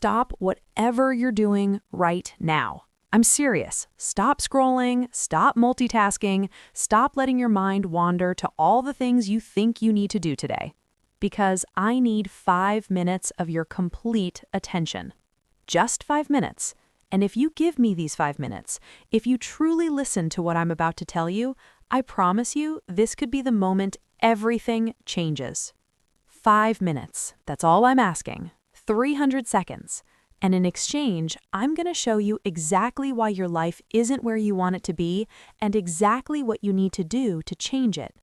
Stop whatever you're doing right now. I'm serious. Stop scrolling, stop multitasking, stop letting your mind wander to all the things you think you need to do today. Because I need 5 minutes of your complete attention. Just 5 minutes. And if you give me these 5 minutes, if you truly listen to what I'm about to tell you, I promise you this could be the moment everything changes. 5 minutes, that's all I'm asking. 300 seconds. And in exchange, I'm going to show you exactly why your life isn't where you want it to be and exactly what you need to do to change it.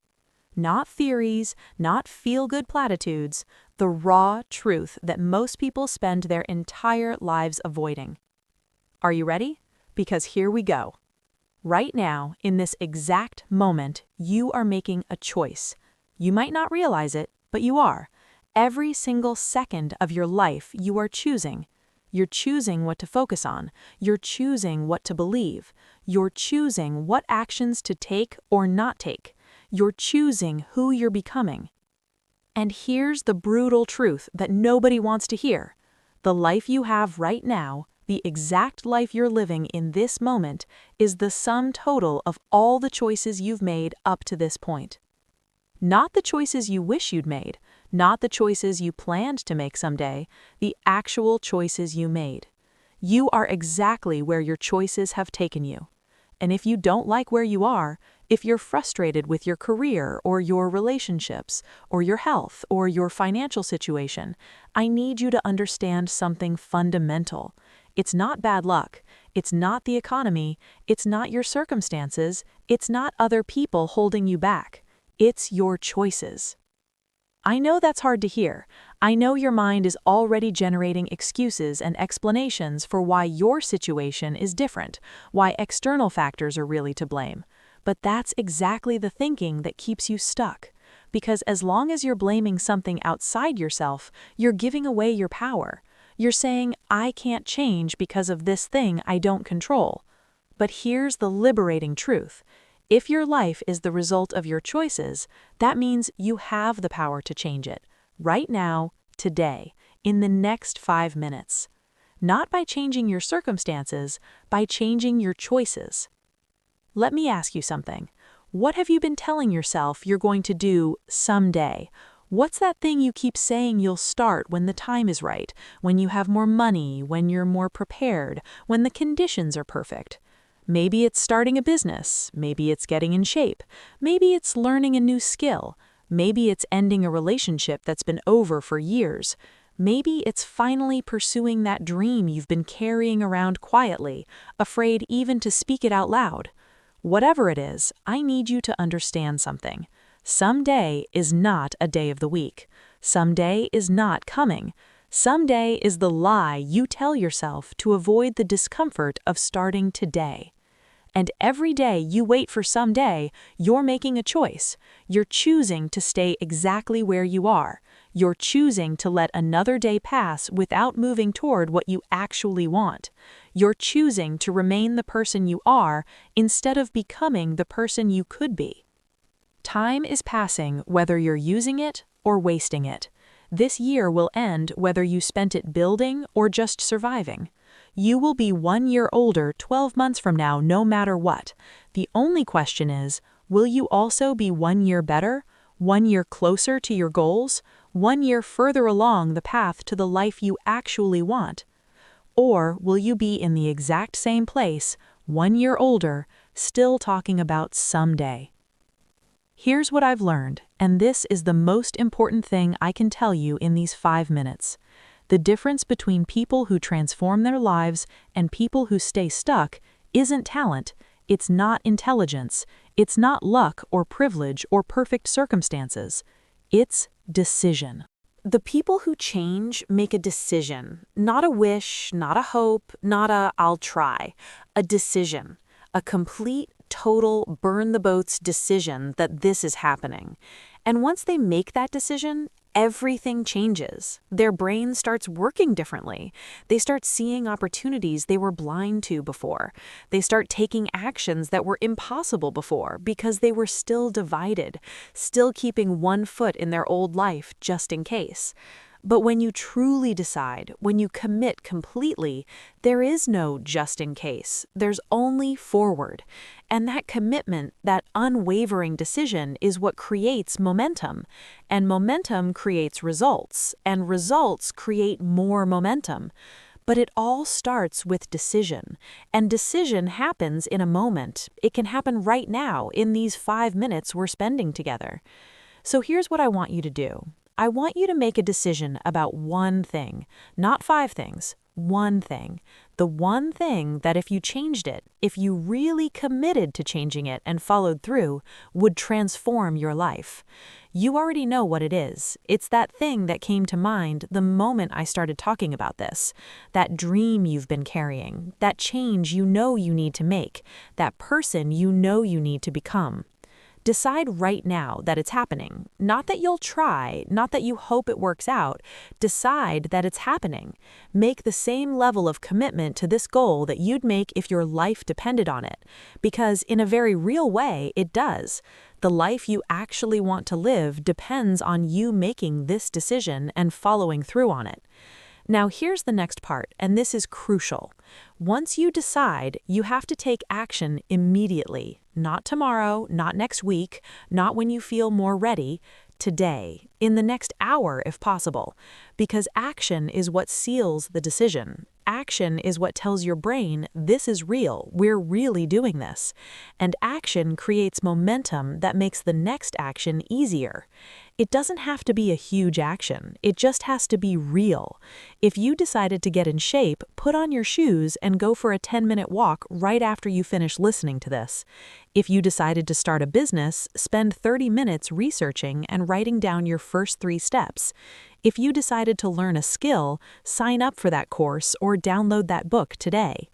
Not theories, not feel-good platitudes, the raw truth that most people spend their entire lives avoiding. Are you ready? Because here we go. Right now, in this exact moment, you are making a choice. You might not realize it, but you are. Every single second of your life, you are choosing. You're choosing what to focus on. You're choosing what to believe. You're choosing what actions to take or not take. You're choosing who you're becoming. And here's the brutal truth that nobody wants to hear. The life you have right now, the exact life you're living in this moment, is the sum total of all the choices you've made up to this point. Not the choices you wish you'd made, not the choices you planned to make someday, the actual choices you made. You are exactly where your choices have taken you. And if you don't like where you are, if you're frustrated with your career or your relationships or your health or your financial situation, I need you to understand something fundamental. It's not bad luck. It's not the economy. It's not your circumstances. It's not other people holding you back. It's your choices. I know that's hard to hear. I know your mind is already generating excuses and explanations for why your situation is different, why external factors are really to blame. But that's exactly the thinking that keeps you stuck. Because as long as you're blaming something outside yourself, you're giving away your power. You're saying, I can't change because of this thing I don't control. But here's the liberating truth. If your life is the result of your choices, that means you have the power to change it, right now, today, in the next 5 minutes. Not by changing your circumstances, by changing your choices. Let me ask you something. What have you been telling yourself you're going to do someday? What's that thing you keep saying you'll start when the time is right, when you have more money, when you're more prepared, when the conditions are perfect? Maybe it's starting a business, maybe it's getting in shape, maybe it's learning a new skill, maybe it's ending a relationship that's been over for years, maybe it's finally pursuing that dream you've been carrying around quietly, afraid even to speak it out loud. Whatever it is, I need you to understand something. Someday is not a day of the week. Someday is not coming. Someday is the lie you tell yourself to avoid the discomfort of starting today. And every day you wait for someday, you're making a choice. You're choosing to stay exactly where you are. You're choosing to let another day pass without moving toward what you actually want. You're choosing to remain the person you are instead of becoming the person you could be. Time is passing whether you're using it or wasting it. This year will end whether you spent it building or just surviving. You will be 1 year older 12 months from now no matter what. The only question is, will you also be 1 year better, 1 year closer to your goals, 1 year further along the path to the life you actually want? Or will you be in the exact same place, 1 year older, still talking about someday? Here's what I've learned, and this is the most important thing I can tell you in these 5 minutes. The difference between people who transform their lives and people who stay stuck isn't talent, it's not intelligence, it's not luck or privilege or perfect circumstances. It's decision. The people who change make a decision, not a wish, not a hope, not a I'll try, a decision, a complete, total, burn the boats decision that this is happening. And once they make that decision, everything changes. Their brain starts working differently. They start seeing opportunities they were blind to before. They start taking actions that were impossible before because they were still divided, still keeping one foot in their old life just in case. But when you truly decide, when you commit completely, there is no just in case. There's only forward. And that commitment, that unwavering decision is what creates momentum. And momentum creates results. And results create more momentum. But it all starts with decision. And decision happens in a moment. It can happen right now in these 5 minutes we're spending together. So here's what I want you to do. I want you to make a decision about one thing, not 5 things, one thing. The one thing that if you changed it, if you really committed to changing it and followed through, would transform your life. You already know what it is. It's that thing that came to mind the moment I started talking about this. That dream you've been carrying, that change you know you need to make, that person you know you need to become. Decide right now that it's happening. Not that you'll try, not that you hope it works out. Decide that it's happening. Make the same level of commitment to this goal that you'd make if your life depended on it. Because in a very real way, it does. The life you actually want to live depends on you making this decision and following through on it. Now here's the next part, and this is crucial. Once you decide, you have to take action immediately. Not tomorrow, not next week, not when you feel more ready. Today, in the next hour if possible. Because action is what seals the decision. Action is what tells your brain, this is real, we're really doing this. And action creates momentum that makes the next action easier. It doesn't have to be a huge action, it just has to be real. If you decided to get in shape, put on your shoes and go for a 10-minute walk right after you finish listening to this. If you decided to start a business, spend 30 minutes researching and writing down your first 3 steps. If you decided to learn a skill, sign up for that course or download that book today.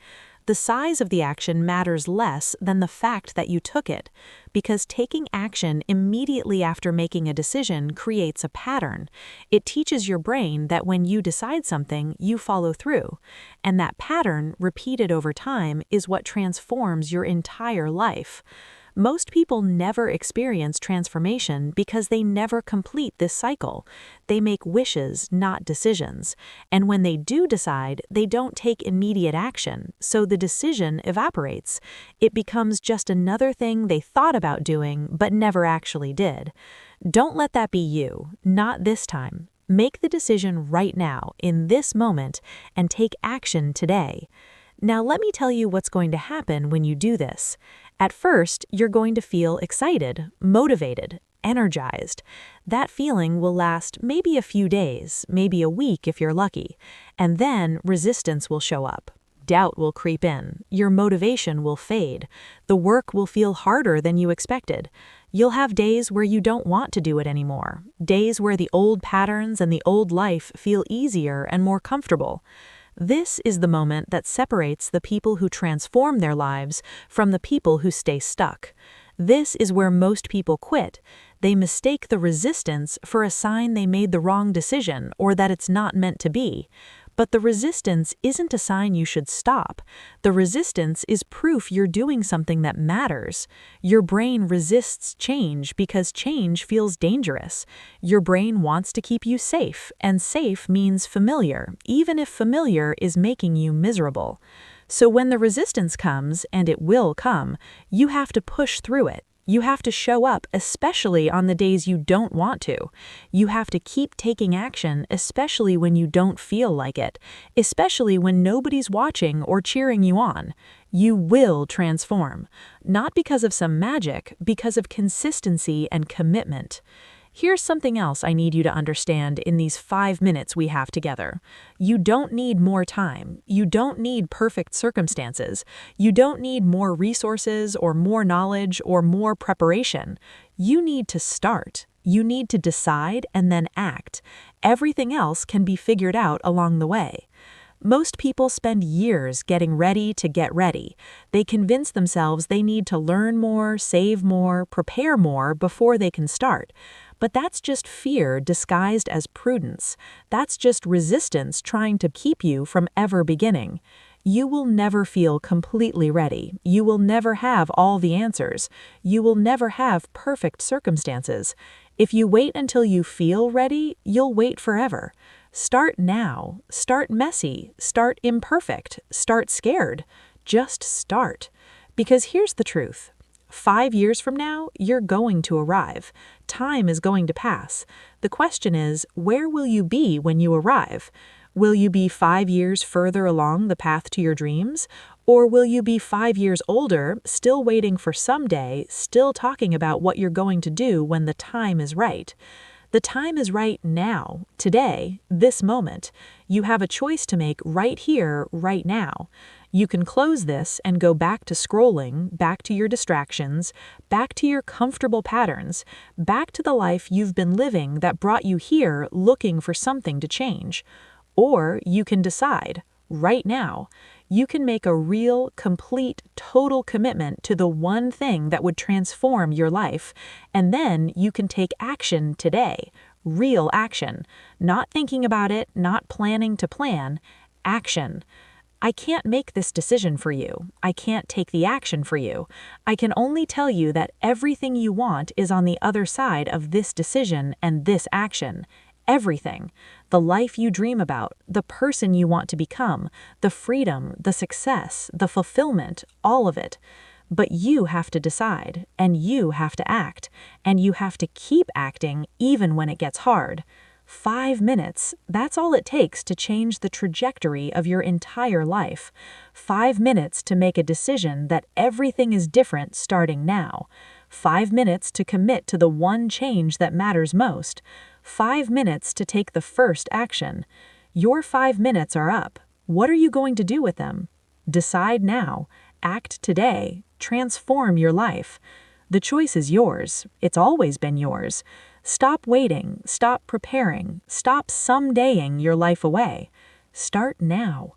The size of the action matters less than the fact that you took it, because taking action immediately after making a decision creates a pattern. It teaches your brain that when you decide something, you follow through. And that pattern, repeated over time, is what transforms your entire life. Most people never experience transformation because they never complete this cycle. They make wishes, not decisions. And when they do decide, they don't take immediate action, so the decision evaporates. It becomes just another thing they thought about doing but never actually did. Don't let that be you, not this time. Make the decision right now, in this moment, and take action today. Now let me tell you what's going to happen when you do this. At first, you're going to feel excited, motivated, energized. That feeling will last maybe a few days, maybe a week if you're lucky, and then resistance will show up. Doubt will creep in, your motivation will fade, the work will feel harder than you expected. You'll have days where you don't want to do it anymore, days where the old patterns and the old life feel easier and more comfortable. This is the moment that separates the people who transform their lives from the people who stay stuck. This is where most people quit. They mistake the resistance for a sign they made the wrong decision or that it's not meant to be. But the resistance isn't a sign you should stop. The resistance is proof you're doing something that matters. Your brain resists change because change feels dangerous. Your brain wants to keep you safe, and safe means familiar, even if familiar is making you miserable. So when the resistance comes, and it will come, you have to push through it. You have to show up, especially on the days you don't want to. You have to keep taking action, especially when you don't feel like it, especially when nobody's watching or cheering you on. You will transform, not because of some magic, because of consistency and commitment. Here's something else I need you to understand in these 5 minutes we have together. You don't need more time. You don't need perfect circumstances. You don't need more resources or more knowledge or more preparation. You need to start. You need to decide and then act. Everything else can be figured out along the way. Most people spend years getting ready to get ready. They convince themselves they need to learn more, save more, prepare more before they can start. But that's just fear disguised as prudence. That's just resistance trying to keep you from ever beginning. You will never feel completely ready. You will never have all the answers. You will never have perfect circumstances. If you wait until you feel ready, you'll wait forever. Start now. Start messy. Start imperfect. Start scared. Just start. Because here's the truth. 5 years from now, you're going to arrive. Time is going to pass. The question is, where will you be when you arrive? Will you be 5 years further along the path to your dreams? Or will you be 5 years older, still waiting for someday, still talking about what you're going to do when the time is right? The time is right now, today, this moment. You have a choice to make right here, right now. You can close this and go back to scrolling, back to your distractions, back to your comfortable patterns, back to the life you've been living that brought you here looking for something to change. Or you can decide, right now, you can make a real, complete, total commitment to the one thing that would transform your life, and then you can take action today, real action, not thinking about it, not planning to plan, action. I can't make this decision for you. I can't take the action for you. I can only tell you that everything you want is on the other side of this decision and this action. Everything. The life you dream about, the person you want to become, the freedom, the success, the fulfillment, all of it. But you have to decide, and you have to act, and you have to keep acting even when it gets hard. 5 minutes, that's all it takes to change the trajectory of your entire life. 5 minutes to make a decision that everything is different starting now. 5 minutes to commit to the one change that matters most. 5 minutes to take the first action. Your 5 minutes are up. What are you going to do with them? Decide now. Act today. Transform your life. The choice is yours. It's always been yours. Stop waiting. Stop preparing. Stop somedaying your life away. Start now.